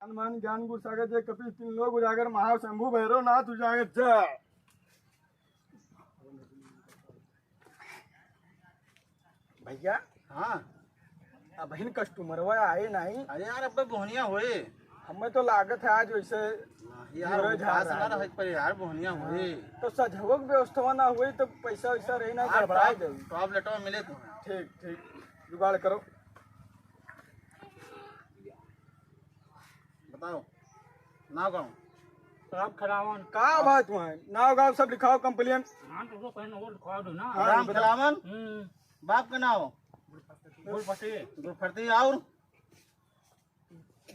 हनुमान ज्ञान गुरु सागर जय कपिल तीन लोग उजागर महाशंभु भैरव नाथ उजागर जय। भैया हाँ अब बहन कस्टमरवा आए नहीं। अरे यार अब बोहनिया हुए हमें तो लागत है आज वैसे यार मोरे झाड़ पास ना रहे पर यार बोहनिया हुए तो सजवक व्यवस्था ना हुई तो पैसा वैसा रही ना गड़बड़ा जाए। टॉप लेटर मिले तो ठीक ठीक जुगाड़ करो। बताओ नाव गाँव राम खरावन का बात हुआ है नाव गाँव सब लिखाओ कंप्लेन। हाँ तो कहीं और लिखवा दो ना। राम खिलावन बाप का नाव गुरपति गुरफरती और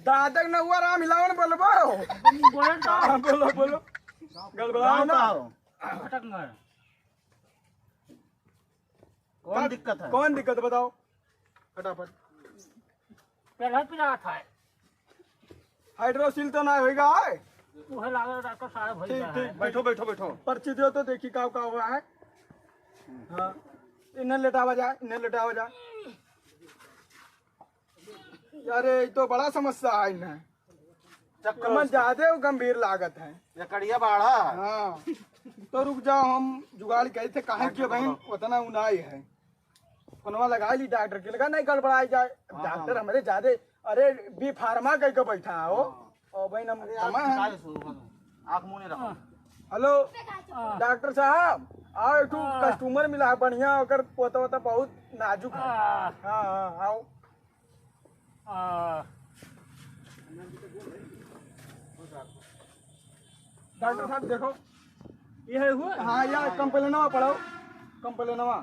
दादक न हुआ राम हिलावन बोलबो। बोले तो हाँ, बोलो बोलो गड़बड़ाओ गाँव ना। का हो भटक गए। कौन दिक्कत है कौन दिक्कत बताओ फटाफट। पहले पिला था हाइड्रोसिल तो ना होएगा। उहे लागे डॉक्टर साहब ठीक भइल ठीक बैठो बैठो बैठो पर्ची दो तो देखी का हुआ है। हाँ इन्हें लेटावा जा इन्हें लेटावा जा। अरे ये तो बड़ा समस्या है इन्हें चक्कर ज्यादा गंभीर लागत है। लकड़िया बाढ़ा हाँ तो रुक जाओ हम जुगाड़ कहे थे कहे कि बहन उतना उनाई है। फोनवा लगा ली डॉक्टर के लगा नहीं गड़बड़ाई जाए। डॉक्टर हमारे ज्यादा अरे बी फार्मा कह के बैठा हो और बहन हम आँख मुँह नहीं रखो। हेलो डॉक्टर साहब आओ एक कस्टमर मिला है बढ़िया होकर पोता वोता बहुत नाजुक है। हाँ हाँ आओ डॉक्टर साहब देखो ये हुआ हाँ यार कंप्लेनवा पढ़ो कंप्लेनवा।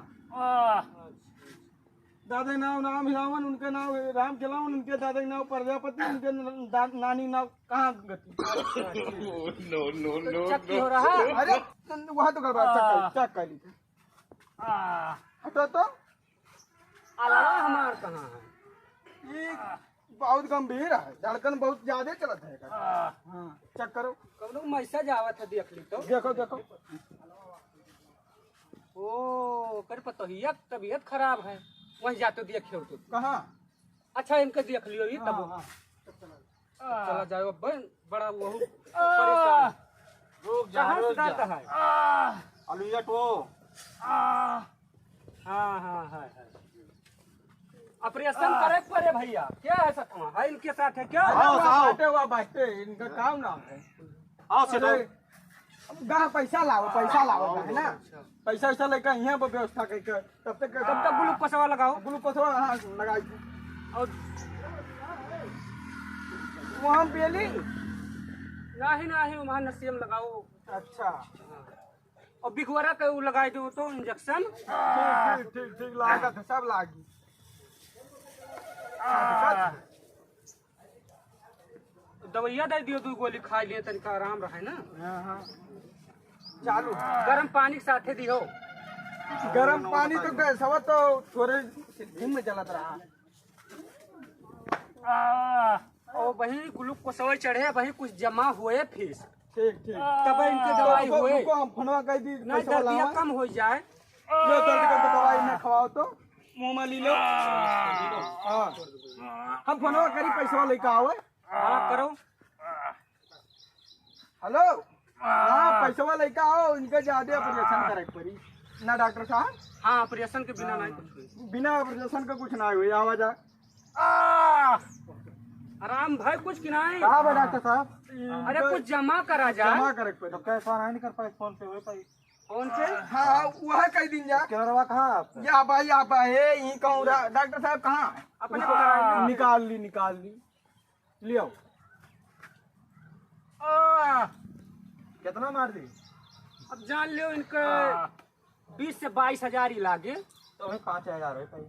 दादा के नाम राम हिलावन उनके नाम राम खिलावन उनके दादा के नाम प्रजापति उनके नानी नाम कहाँ गति। चक्की हो रहा है। अरे वहाँ तो गड़बड़ चेक कर ली थी। हटो तो अलावा हमार कहाँ है। ये बहुत गंभीर है धड़कन बहुत ज्यादा चलत है। हाँ चेक करो कब मैसेज आवत है देख ली तो देखो देखो। ओ कर पतोहिया तबीयत खराब है वहीं जाते देखियो तो। कहाँ अच्छा इनके देख लियो ये तब हाँ, चला जाओ बड़ा वो परेशान रुक जा कहाँ से रुक जा दर्द है। अलुया टो हाँ हाँ है ऑपरेशन करे पड़े भैया क्या है सतमा है इनके साथ है क्या। बाटे हुआ बाटे इनका काम नाम है। आओ चलो गाँव पैसा लाओ है ना पैसा वैसा लेकर यहाँ पर व्यवस्था करके तब तक ग्लूकोसवा लगाओ। ग्लूकोज हाँ लगाई और वहाँ पेली। नहीं वहाँ नसीम लगाओ। अच्छा और बिखवरा के वो लगाई दो तो इंजेक्शन। ठीक ठीक ठीक लागत है सब लागी। दवाइया दे दियो 2 गोली खा लिए तनिका आराम रहे ना। हाँ हाँ चालू गर्म पानी के साथे दियो। गरम पानी तो गैसवा तो थोड़े दिन में चलत रहा। और वही ग्लूकोसवा चढ़े वही कुछ जमा हुए फीस ठीक ठीक तब इनके दवाई हुए उनको हम फोनवा कह दी नहीं दर्दिया कम हो जाए। लो दर्द का तो दवाई में खवाओ तो मुँह में ली लो। हाँ हम फोनवा करी पैसा लेकर आओ। हाँ करो। हेलो हाँ पैसा लेकर आओ इनका ज्यादा ऑपरेशन करे पड़ी ना डॉक्टर साहब। हाँ ऑपरेशन के बिना नहीं कुछ बिना ऑपरेशन का कुछ ना हुई आवाज आराम भाई कुछ की नहीं। कहाँ बा डॉक्टर साहब। अरे कुछ जमा करा जाए। जमा करे पड़ी तो कैसा नहीं कर पाए फोन पे हुए पाई कौन से हाँ वह कह दिन जा केरवा कहाँ या भाई आप है यही कहूँ डॉक्टर साहब कहाँ अपने को कराई लो। निकाल ली लियो। कितना मार दी अब जान लियो इनके 20 से 22 हजार ही लागे तो वही 5,000 है पाई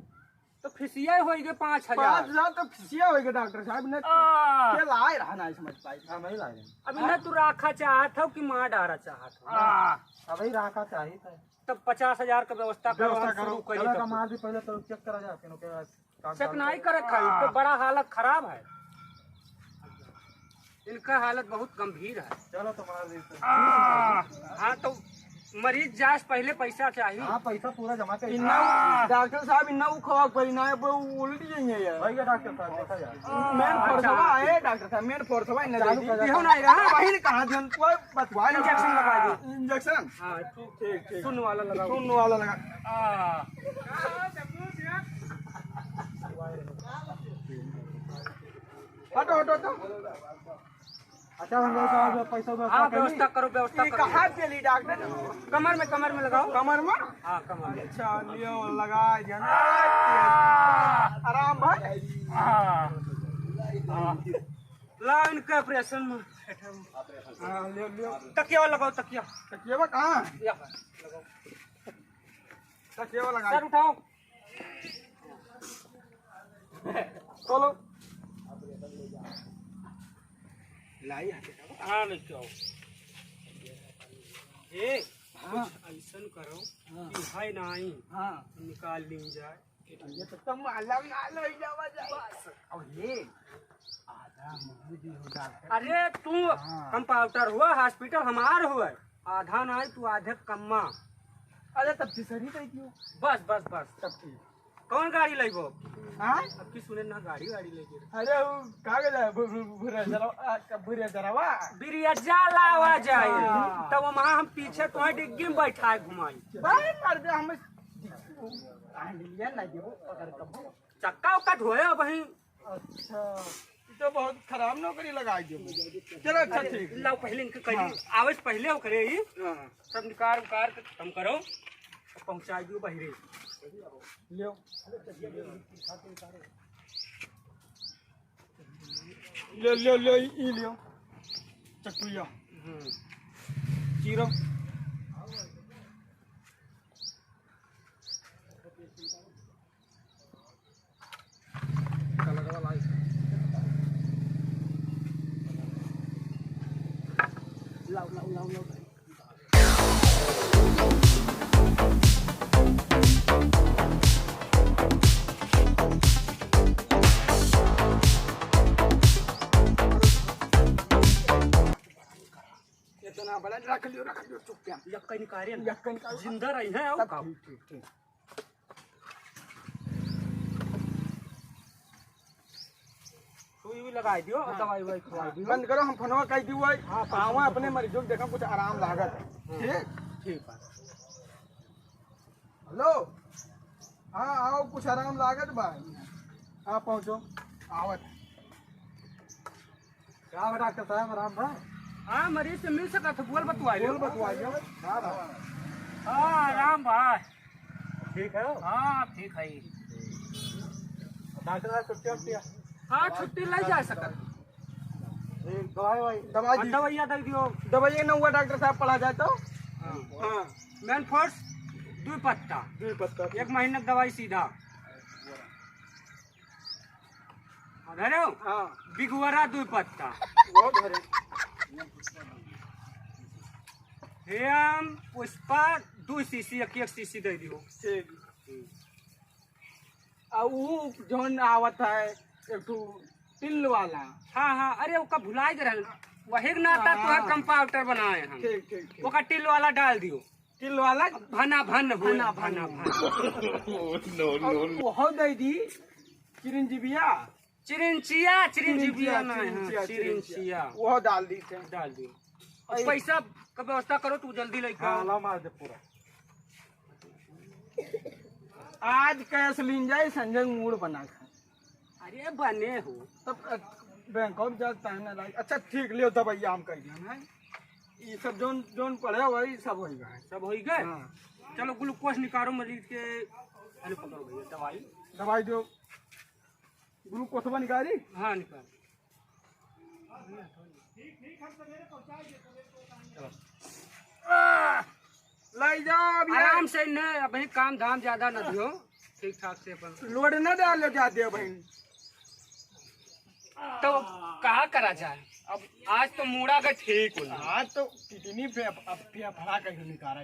तो फिसिया हो गए 5,000। 5,000 तो खिसिया होगा डॉक्टर साहब ने क्या लाए रहा ना समझ पाई। हाँ वही लाए अभी न तू राखा चाहत हो कि मार डारा चाहत हो। वही राखा चाहिए था तब 50,000 का व्यवस्था करो हम करो। शुरू चलो करी। का मार दी पहले तो चेक करा जा फिर के बाद चेक नहीं करे खाई तो बड़ा हालत खराब है इनका हालत बहुत गंभीर है। चलो तो मार दी हाँ तो मरीज जास पहले पैसा चाहिए। हाँ पैसा पूरा जमा कर इन्ना डॉक्टर साहब इन्ना खवा पर ना उल्टी जाएंगे यार। भैया डॉक्टर साहब देखा जाए। मेन फोर्सवा है डॉक्टर साहब, मेन फोर्सवा है ना चालू कर देहो नहीं रहा वही ने कहा जन को बतवा इंजेक्शन लगा दो। इंजेक्शन हाँ ठीक ठीक सुन वाला लगाओ। सुन वाला लगा। हटो हटो तो अच्छा भैया साहब पैसा हाँ व्यवस्था करो व्यवस्था ये करो। कहाँ के ली डॉक्टर? कमर में लगाओ। कमर में? हाँ कमर में। अच्छा लियो लगा जन आराम भाई। ला इनके ऑपरेशन में हाँ लियो लियो। तकिया लगाओ तकिया। तकिया कहाँ? या तकिया लगा। सर उठाओ। चलो लाई हाँ लेके आओ। ये हाँ ऐसा करो कि भाई नहीं हाँ निकाल ली जाए। ये तो तुम अलग ना ले जावा जाए। अब ये आधा मजबूती हो डॉक्टर। अरे तू कंपाउंडर हुआ हॉस्पिटल हमार हुआ आधा नहीं तू आधे कम्मा। अरे तब से सही तो क्यों? बस बस बस तब ठीक। कौन गाड़ी लेबो? हाँ अब की सुने ना गाड़ी लेके अरे वो कागज है बुरे जरावा बिरिया जाला आवा जाए हाँ। तब वहाँ हम पीछे तुम्हें डिग्गी में बैठाए घुमाई। भाई कर दे हम लिया ना देबो अगर कबो। चक्का उक्का धोए वहीं। अच्छा ये तो बहुत खराब नौकरी लगा दियो। चलो अच्छा ठीक। लाओ पहले इनके करी हाँ। आवे से पहले वो करे ही हाँ सब निकार उकार के खत्म करो और पहुंचा दियो बहिरे। लियो लियो लियो लियो ई लियो चक्कुया चीरो। लाओ लाओ लाओ लाओ। इतना बड़ा रख लियो चुप यक्का निकारे यक्कन का जिंदा रही है और का ठीक ठीक ठीक। सुई भी लगा दियो और दवाई ववाई खवा दियो। बंद करो हम फनवा कह दी हुआ आवा अपने मरीजों को देखा कुछ आराम लागत है। ठीक ठीक है। हेलो हाँ आओ कुछ आराम लागत बा। हाँ पहुँचो आवत। क्या डॉक्टर साहब आराम बा? हाँ मरीज से मिल सका था बोल बतवाइए। बोल बतवाइए। हाँ आराम भाई ठीक है हाँ ठीक है। डॉक्टर साहब छुट्टी वट्टी है? हाँ छुट्टी ले जा सकत। दवाई वाई दवाई दी दवाइया दे दियो। दवाई न हुआ डॉक्टर साहब पढ़ा जाए तो। हाँ मैन फोर्स 2 पत्ता 2 पत्ता 1 महीने की दवाई सीधा। अरे हाँ बिगवरा 2 पत्ता वो धरे हेम पुष्पा 2 सीसी 1 सीसी दे दियो। ठीक। और वो जोन आवत है एक ठो तिल वाला। हाँ हाँ अरे उसका भुलाई दे रहा वही नाता तो है कंपाउंडर बनाए हम। ठीक ठीक ठीक। वो टिल वाला डाल दियो। तिल वाला भना भन हो भना भना भन। भन वो दे दी चिरंजीविया चिरिंचिया चिरिंचिया चिरिंचिया, चिरिंचिया वो डाल दी थे। डाल दियो। अब पैसा का व्यवस्था करो तू जल्दी लेके आओ। हाँ मार दे पूरा। आज कैश लीन जाए संजय मूड बना कर। अरे बने हो तब बैंक ऑफ जाता है ना लाइक। अच्छा ठीक लियो दवाइया हम कर दिया है। ये सब जोन जोन पड़े वही सब हो गए। सब हो गए। हाँ चलो ग्लूकोज निकालो मरीज के। अरे पकड़ो भैया दवाई। दवाई दो ग्लूकोज निकाली। हाँ निकाल। ले जाओ अब आराम से न अभी काम धाम ज्यादा न दियो ठीक ठाक से अपन। लोड न डालो जाते भाई। तो कहा करा जाए अब आज तो मूड़ा का ठीक हो। आज तो कितनी फड़ा कर निकाला